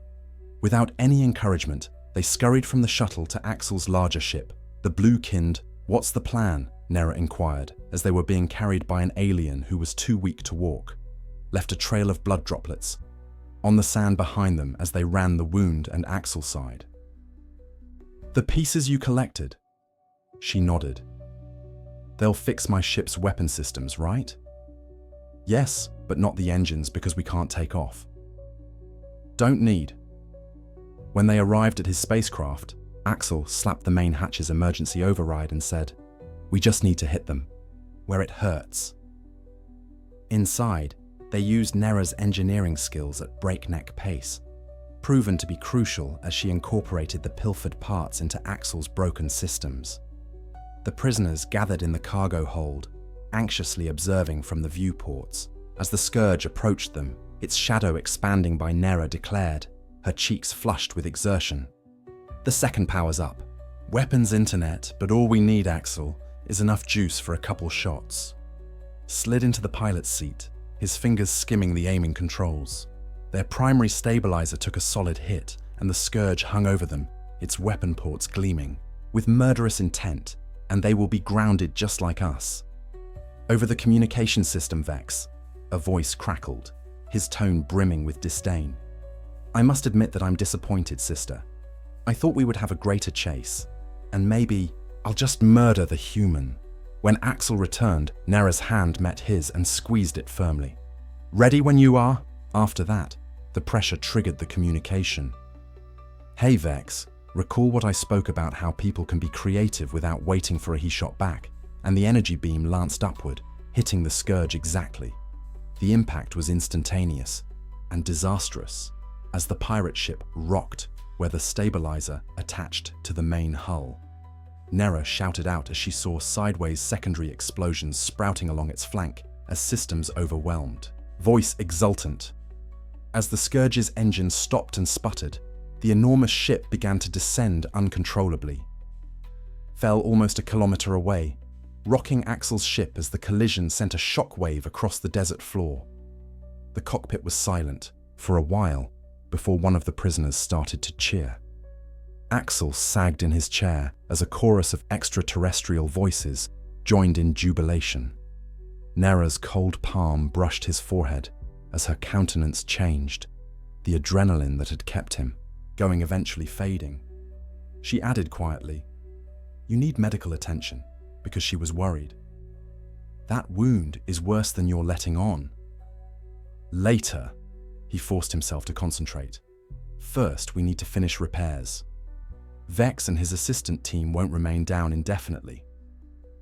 Without any encouragement, they scurried from the shuttle to Axel's larger ship, the blue-kinned. "What's the plan?" Nera inquired, as they were being carried by an alien who was too weak to walk, left a trail of blood droplets on the sand behind them as they ran the wound and Axel's side. "The pieces you collected?" She nodded. "They'll fix my ship's weapon systems, right?" "Yes, but not the engines because we can't take off." "Don't need." When they arrived at his spacecraft, Axel slapped the main hatch's emergency override and said, "We just need to hit them, where it hurts." Inside, they used Nera's engineering skills at breakneck pace, proven to be crucial as she incorporated the pilfered parts into Axel's broken systems. The prisoners gathered in the cargo hold, anxiously observing from the viewports. As the Scourge approached them, its shadow expanding by Nera declared, her cheeks flushed with exertion, "The second power's up. Weapons internet, but all we need, Axel, is enough juice for a couple shots." Slid into the pilot's seat, his fingers skimming the aiming controls. Their primary stabilizer took a solid hit, and the Scourge hung over them, its weapon ports gleaming, with murderous intent, and they will be grounded just like us. "Over the communication system, Vex," a voice crackled, his tone brimming with disdain. "I must admit that I'm disappointed, sister. I thought we would have a greater chase, and maybe I'll just murder the human." When Axel returned, Nera's hand met his and squeezed it firmly. "Ready when you are?" After that, the pressure triggered the communication. "Hey Vex, recall what I spoke about how people can be creative without waiting for a he shot back?" And the energy beam lanced upward, hitting the Scourge exactly. The impact was instantaneous and disastrous, as the pirate ship rocked where the stabilizer attached to the main hull. Nera shouted out as she saw sideways secondary explosions sprouting along its flank as systems overwhelmed. Voice exultant. As the Scourge's engine stopped and sputtered, the enormous ship began to descend uncontrollably. Fell almost a kilometer away, rocking Axel's ship as the collision sent a shockwave across the desert floor. The cockpit was silent for a while before one of the prisoners started to cheer. Axel sagged in his chair as a chorus of extraterrestrial voices joined in jubilation. Nera's cold palm brushed his forehead as her countenance changed, the adrenaline that had kept him going eventually fading. She added quietly, "You need medical attention," because she was worried. "That wound is worse than you're letting on." Later, he forced himself to concentrate. "First, we need to finish repairs. Vex and his assistant team won't remain down indefinitely."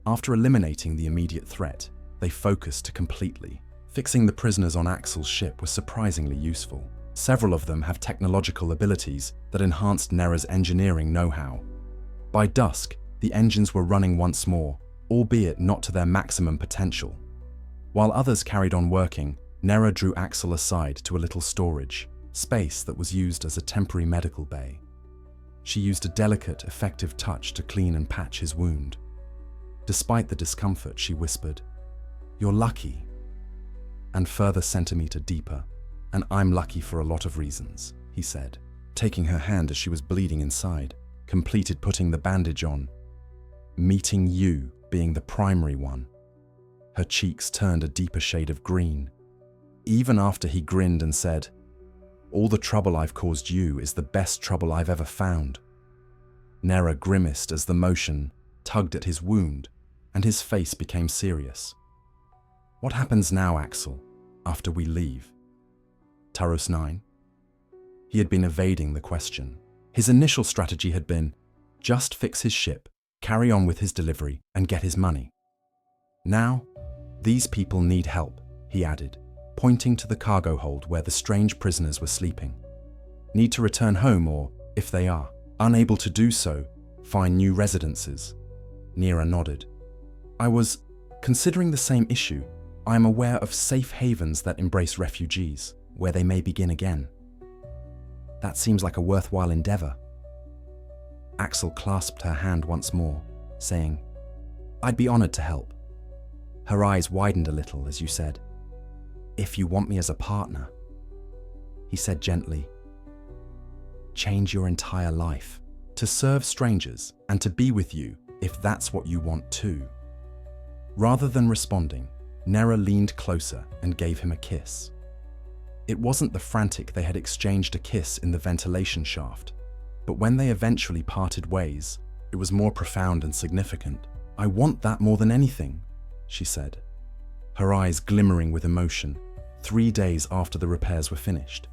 After eliminating the immediate threat, they focused completely. Fixing the prisoners on Axel's ship was surprisingly useful. Several of them have technological abilities that enhanced Nera's engineering know-how. By dusk, the engines were running once more, albeit not to their maximum potential. While others carried on working, Nera drew Axel aside to a little storage space that was used as a temporary medical bay. She used a delicate, effective touch to clean and patch his wound. Despite the discomfort, she whispered, "You're lucky." And further centimeter deeper, "And I'm lucky for a lot of reasons," he said, taking her hand as she was bleeding inside, completed putting the bandage on. "Meeting you being the primary one." Her cheeks turned a deeper shade of green. Even after he grinned and said, "All the trouble I've caused you is the best trouble I've ever found." Nera grimaced as the motion tugged at his wound, and his face became serious. "What happens now, Axel, after we leave?" Taros 9? He had been evading the question. His initial strategy had been, just fix his ship, carry on with his delivery, and get his money. Now, these people need help, he added, pointing to the cargo hold where the strange prisoners were sleeping. Need to return home or, if they are unable to do so, find new residences. Nera nodded. "I was considering the same issue. I am aware of safe havens that embrace refugees, where they may begin again." "That seems like a worthwhile endeavor." Axel clasped her hand once more, saying, "I'd be honored to help." Her eyes widened a little as you said, "If you want me as a partner." He said gently, "Change your entire life, to serve strangers and to be with you if that's what you want too." Rather than responding, Nera leaned closer and gave him a kiss. It wasn't the frantic they had exchanged a kiss in the ventilation shaft, but when they eventually parted ways, it was more profound and significant. "I want that more than anything," she said, her eyes glimmering with emotion, 3 days after the repairs were finished.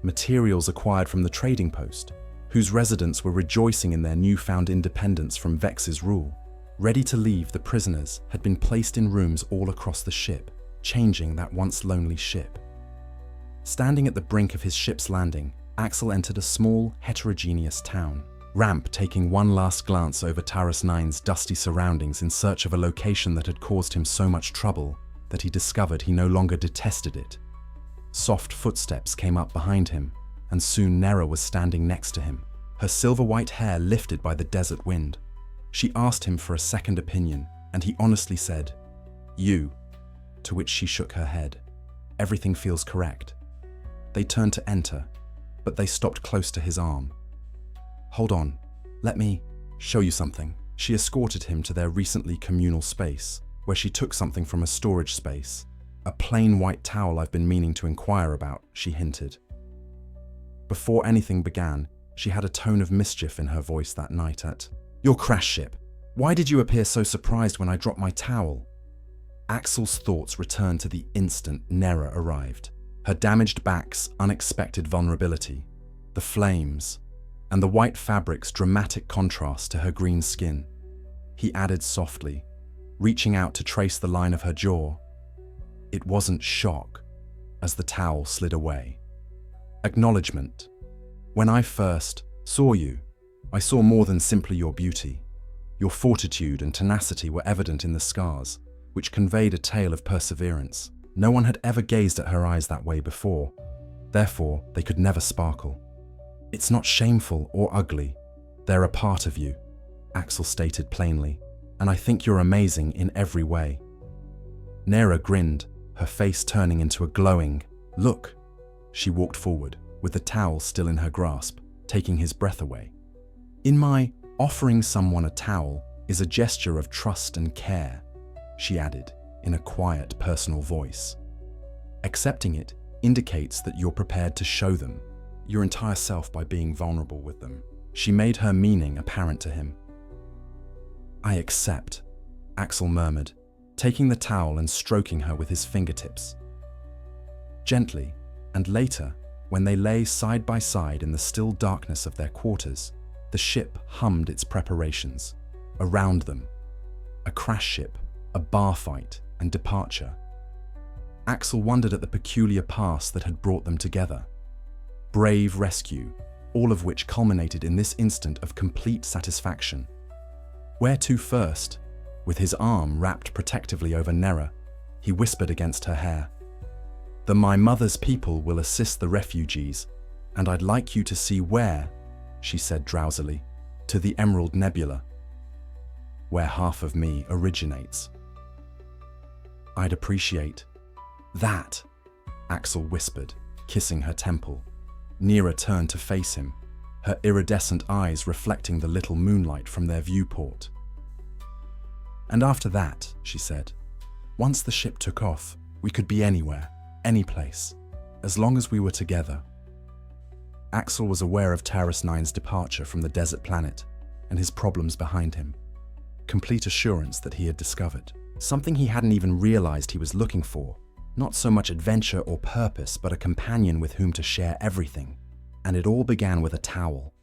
Materials acquired from the trading post, whose residents were rejoicing in their newfound independence from Vex's rule. Ready to leave, the prisoners had been placed in rooms all across the ship, changing that once lonely ship. Standing at the brink of his ship's landing, Axel entered a small, heterogeneous town. Ramp taking one last glance over Taros 9's dusty surroundings in search of a location that had caused him so much trouble that he discovered he no longer detested it. Soft footsteps came up behind him, and soon Nera was standing next to him, her silver-white hair lifted by the desert wind. She asked him for a second opinion, and he honestly said, "You," to which she shook her head. "Everything feels correct." They turned to enter, but they stopped close to his arm. "Hold on, let me show you something." She escorted him to their recently communal space, where she took something from a storage space. "A plain white towel I've been meaning to inquire about," she hinted. Before anything began, she had a tone of mischief in her voice that night at, "Your crash ship. Why did you appear so surprised when I dropped my towel?" Axel's thoughts returned to the instant Nera arrived. Her damaged back's unexpected vulnerability, the flames, and the white fabric's dramatic contrast to her green skin. He added softly, reaching out to trace the line of her jaw. It wasn't shock, as the towel slid away. Acknowledgement. "When I first saw you, I saw more than simply your beauty. Your fortitude and tenacity were evident in the scars, which conveyed a tale of perseverance. No one had ever gazed at her eyes that way before. Therefore, they could never sparkle. It's not shameful or ugly. They're a part of you," Axel stated plainly, "and I think you're amazing in every way." Nera grinned, her face turning into a glowing, "Look." She walked forward, with the towel still in her grasp, taking his breath away. "In my offering someone a towel is a gesture of trust and care," she added, in a quiet, personal voice. "Accepting it indicates that you're prepared to show them your entire self by being vulnerable with them." She made her meaning apparent to him. "I accept," Axel murmured, taking the towel and stroking her with his fingertips. Gently, and later, when they lay side by side in the still darkness of their quarters, the ship hummed its preparations. Around them, a crash ship, a bar fight, and departure. Axel wondered at the peculiar past that had brought them together. Brave rescue, all of which culminated in this instant of complete satisfaction. Where to first? With his arm wrapped protectively over Nera, he whispered against her hair, My mother's people will assist the refugees, and I'd like you to see where," she said drowsily, "to the Emerald Nebula, where half of me originates." "I'd appreciate that," Axel whispered, kissing her temple. Nera turned to face him, her iridescent eyes reflecting the little moonlight from their viewport. "And after that," she said, "once the ship took off, we could be anywhere, any place, as long as we were together." Axel was aware of Taurus 9's departure from the desert planet and his problems behind him. Complete assurance that he had discovered something he hadn't even realized he was looking for, not so much adventure or purpose, but a companion with whom to share everything. And it all began with a towel.